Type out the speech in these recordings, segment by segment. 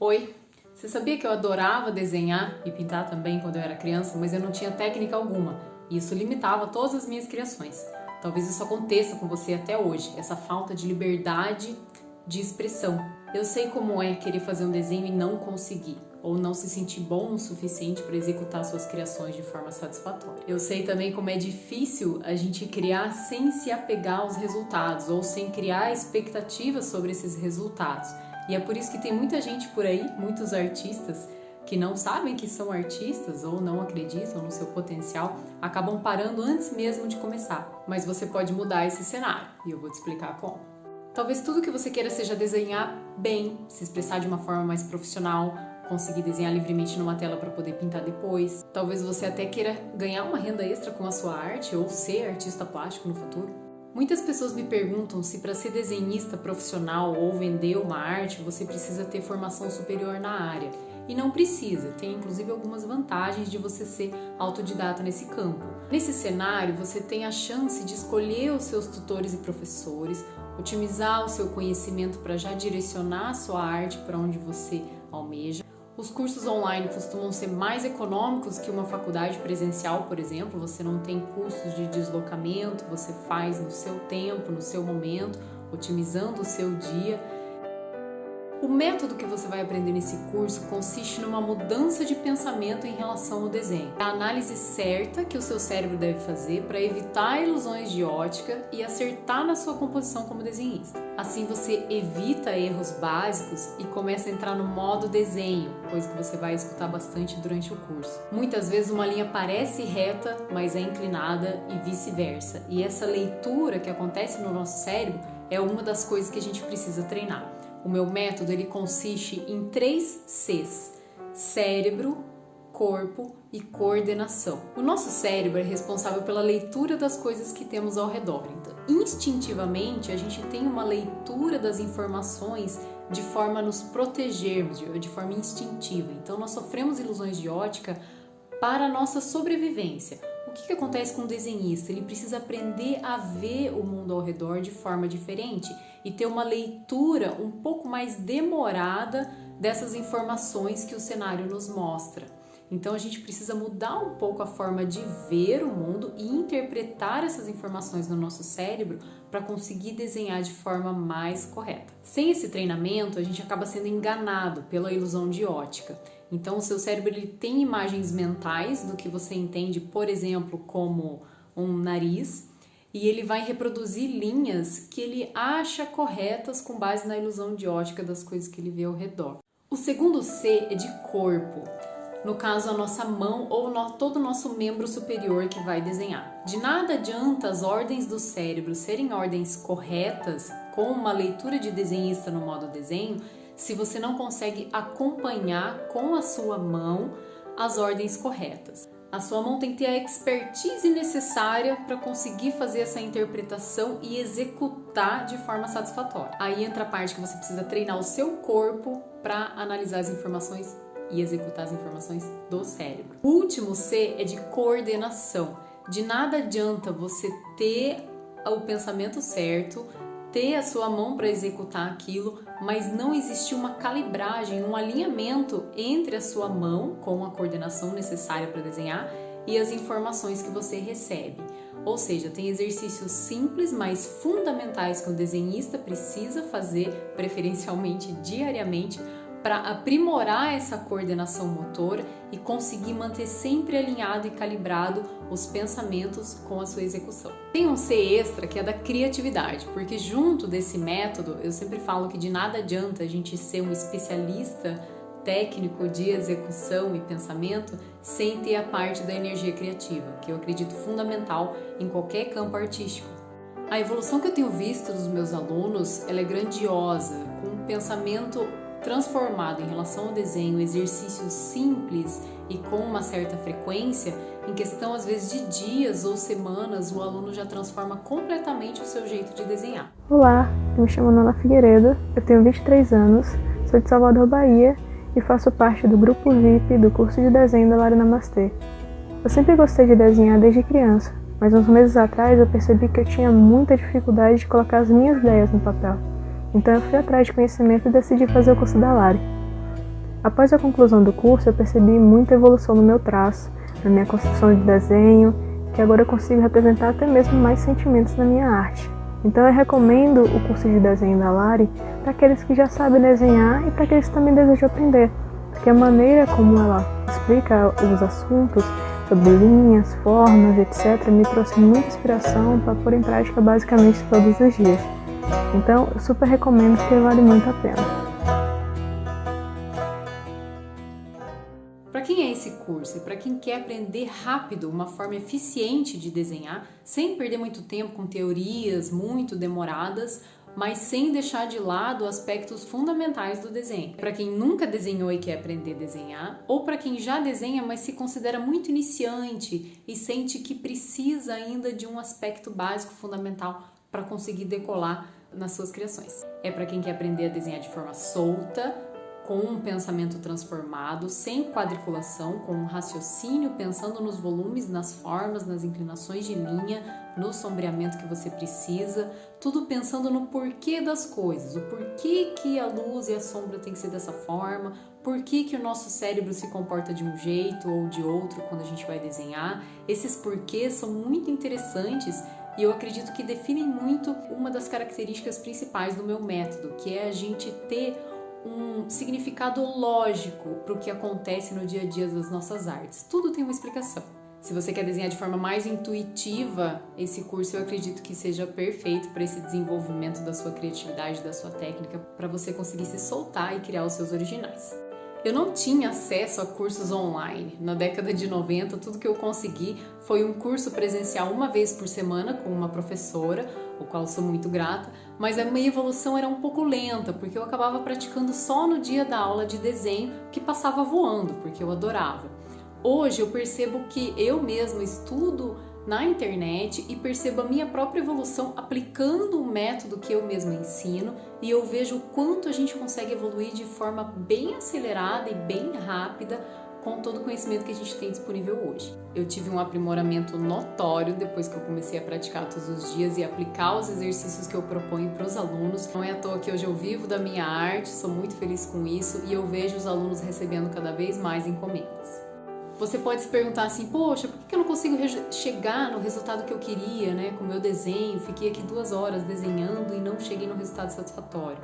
Oi, você sabia que eu adorava desenhar e pintar também quando eu era criança, mas eu não tinha técnica alguma e isso limitava todas as minhas criações. Talvez isso aconteça com você até hoje, essa falta de liberdade de expressão. Eu sei como é querer fazer um desenho e não conseguir, ou não se sentir bom o suficiente para executar suas criações de forma satisfatória. Eu sei também como é difícil a gente criar sem se apegar aos resultados, ou sem criar expectativas sobre esses resultados. E é por isso que tem muita gente por aí, muitos artistas, que não sabem que são artistas ou não acreditam no seu potencial, acabam parando antes mesmo de começar. Mas você pode mudar esse cenário e eu vou te explicar como. Talvez tudo que você queira seja desenhar bem, se expressar de uma forma mais profissional, conseguir desenhar livremente numa tela para poder pintar depois. Talvez você até queira ganhar uma renda extra com a sua arte ou ser artista plástico no futuro. Muitas pessoas me perguntam se para ser desenhista profissional ou vender uma arte você precisa ter formação superior na área. E não precisa, tem inclusive algumas vantagens de você ser autodidata nesse campo. Nesse cenário, você tem a chance de escolher os seus tutores e professores, otimizar o seu conhecimento para já direcionar a sua arte para onde você almeja. Os cursos online costumam ser mais econômicos que uma faculdade presencial, por exemplo. Você não tem custos de deslocamento, você faz no seu tempo, no seu momento, otimizando o seu dia. O método que você vai aprender nesse curso consiste numa mudança de pensamento em relação ao desenho. A análise certa que o seu cérebro deve fazer para evitar ilusões de ótica e acertar na sua composição como desenhista. Assim você evita erros básicos e começa a entrar no modo desenho, coisa que você vai escutar bastante durante o curso. Muitas vezes uma linha parece reta, mas é inclinada e vice-versa. E essa leitura que acontece no nosso cérebro é uma das coisas que a gente precisa treinar. O meu método ele consiste em 3 Cs: cérebro, corpo e coordenação. O nosso cérebro é responsável pela leitura das coisas que temos ao redor. Então, instintivamente, a gente tem uma leitura das informações de forma a nos protegermos, de forma instintiva. Então, nós sofremos ilusões de ótica para a nossa sobrevivência. O que acontece com o desenhista? Ele precisa aprender a ver o mundo ao redor de forma diferente e ter uma leitura um pouco mais demorada dessas informações que o cenário nos mostra. Então a gente precisa mudar um pouco a forma de ver o mundo e interpretar essas informações no nosso cérebro para conseguir desenhar de forma mais correta. Sem esse treinamento, a gente acaba sendo enganado pela ilusão de ótica. Então o seu cérebro ele tem imagens mentais do que você entende, por exemplo, como um nariz, e ele vai reproduzir linhas que ele acha corretas com base na ilusão de ótica das coisas que ele vê ao redor. O segundo C é de corpo. No caso, a nossa mão ou todo o nosso membro superior que vai desenhar. De nada adianta as ordens do cérebro serem ordens corretas, com uma leitura de desenhista no modo desenho, se você não consegue acompanhar com a sua mão as ordens corretas. A sua mão tem que ter a expertise necessária para conseguir fazer essa interpretação e executar de forma satisfatória. Aí entra a parte que você precisa treinar o seu corpo para analisar as informações e executar as informações do cérebro. O último C é de coordenação. De nada adianta você ter o pensamento certo, ter a sua mão para executar aquilo, mas não existe uma calibragem, um alinhamento entre a sua mão com a coordenação necessária para desenhar e as informações que você recebe. Ou seja, tem exercícios simples, mas fundamentais que o desenhista precisa fazer, preferencialmente diariamente, para aprimorar essa coordenação motora e conseguir manter sempre alinhado e calibrado os pensamentos com a sua execução. Tem um C extra que é da criatividade, porque junto desse método eu sempre falo que de nada adianta a gente ser um especialista técnico de execução e pensamento sem ter a parte da energia criativa, que eu acredito fundamental em qualquer campo artístico. A evolução que eu tenho visto dos meus alunos, ela é grandiosa, com um pensamento transformado em relação ao desenho, exercícios simples e com uma certa frequência, em questão às vezes de dias ou semanas, o aluno já transforma completamente o seu jeito de desenhar. Olá, eu me chamo Nana Figueiredo, eu tenho 23 anos, sou de Salvador, Bahia e faço parte do grupo VIP do curso de desenho da Lara Namastê. Eu sempre gostei de desenhar desde criança, mas uns meses atrás eu percebi que eu tinha muita dificuldade de colocar as minhas ideias no papel. Então eu fui atrás de conhecimento e decidi fazer o curso da Lari. Após a conclusão do curso, eu percebi muita evolução no meu traço, na minha construção de desenho, que agora eu consigo representar até mesmo mais sentimentos na minha arte. Então eu recomendo o curso de desenho da Lari para aqueles que já sabem desenhar e para aqueles que também desejam aprender, porque a maneira como ela explica os assuntos sobre linhas, formas, etc., me trouxe muita inspiração para pôr em prática basicamente todos os dias. Então eu super recomendo, porque vale muito a pena. Para quem é esse curso e para quem quer aprender rápido uma forma eficiente de desenhar, sem perder muito tempo com teorias muito demoradas, mas sem deixar de lado aspectos fundamentais do desenho. Para quem nunca desenhou e quer aprender a desenhar, ou para quem já desenha, mas se considera muito iniciante e sente que precisa ainda de um aspecto básico fundamental para conseguir decolar nas suas criações. É para quem quer aprender a desenhar de forma solta, com um pensamento transformado, sem quadriculação, com um raciocínio pensando nos volumes, nas formas, nas inclinações de linha, no sombreamento que você precisa, tudo pensando no porquê das coisas, o porquê que a luz e a sombra tem que ser dessa forma, porquê que o nosso cérebro se comporta de um jeito ou de outro quando a gente vai desenhar. Esses porquês são muito interessantes e eu acredito que definem muito uma das características principais do meu método, que é a gente ter um significado lógico para o que acontece no dia a dia das nossas artes. Tudo tem uma explicação. Se você quer desenhar de forma mais intuitiva, esse curso eu acredito que seja perfeito para esse desenvolvimento da sua criatividade, da sua técnica, para você conseguir se soltar e criar os seus originais. Eu não tinha acesso a cursos online. Na década de 90, tudo que eu consegui foi um curso presencial uma vez por semana com uma professora, o qual sou muito grata, mas a minha evolução era um pouco lenta, porque eu acabava praticando só no dia da aula de desenho, que passava voando, porque eu adorava. Hoje eu percebo que eu mesma estudo na internet e percebo a minha própria evolução aplicando o método que eu mesma ensino, e eu vejo o quanto a gente consegue evoluir de forma bem acelerada e bem rápida com todo o conhecimento que a gente tem disponível hoje. Eu tive um aprimoramento notório depois que eu comecei a praticar todos os dias e aplicar os exercícios que eu proponho para os alunos. Não é à toa que hoje eu vivo da minha arte, sou muito feliz com isso e eu vejo os alunos recebendo cada vez mais encomendas. Você pode se perguntar assim, poxa, por que eu não consigo chegar no resultado que eu queria, né? Com o meu desenho, fiquei aqui 2 horas desenhando e não cheguei no resultado satisfatório.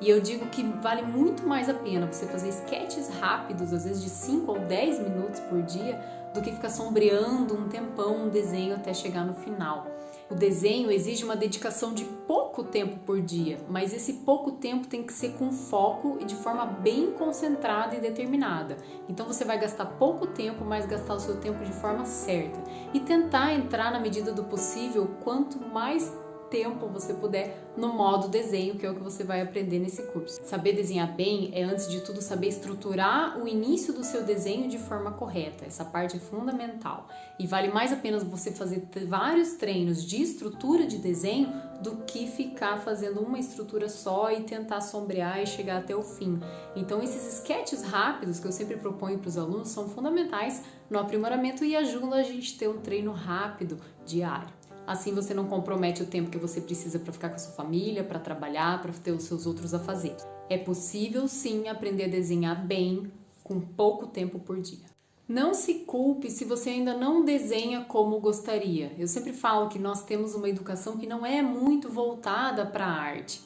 E eu digo que vale muito mais a pena você fazer sketches rápidos, às vezes de 5 ou 10 minutos por dia, do que ficar sombreando um tempão um desenho até chegar no final. O desenho exige uma dedicação de pouco tempo por dia, mas esse pouco tempo tem que ser com foco e de forma bem concentrada e determinada. Então você vai gastar pouco tempo, mas gastar o seu tempo de forma certa e tentar entrar na medida do possível quanto mais tempo você puder no modo desenho, que é o que você vai aprender nesse curso. Saber desenhar bem é, antes de tudo, saber estruturar o início do seu desenho de forma correta. Essa parte é fundamental. E vale mais a pena você fazer vários treinos de estrutura de desenho do que ficar fazendo uma estrutura só e tentar sombrear e chegar até o fim. Então, esses sketches rápidos que eu sempre proponho para os alunos são fundamentais no aprimoramento e ajudam a gente a ter um treino rápido diário. Assim você não compromete o tempo que você precisa para ficar com a sua família, para trabalhar, para ter os seus outros afazeres. É possível sim aprender a desenhar bem com pouco tempo por dia. Não se culpe se você ainda não desenha como gostaria. Eu sempre falo que nós temos uma educação que não é muito voltada para a arte.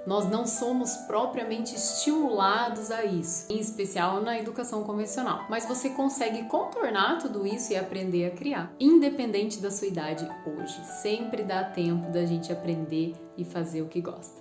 Nós não somos propriamente estimulados a isso, em especial na educação convencional. Mas você consegue contornar tudo isso e aprender a criar, independente da sua idade hoje. Sempre dá tempo da gente aprender e fazer o que gosta.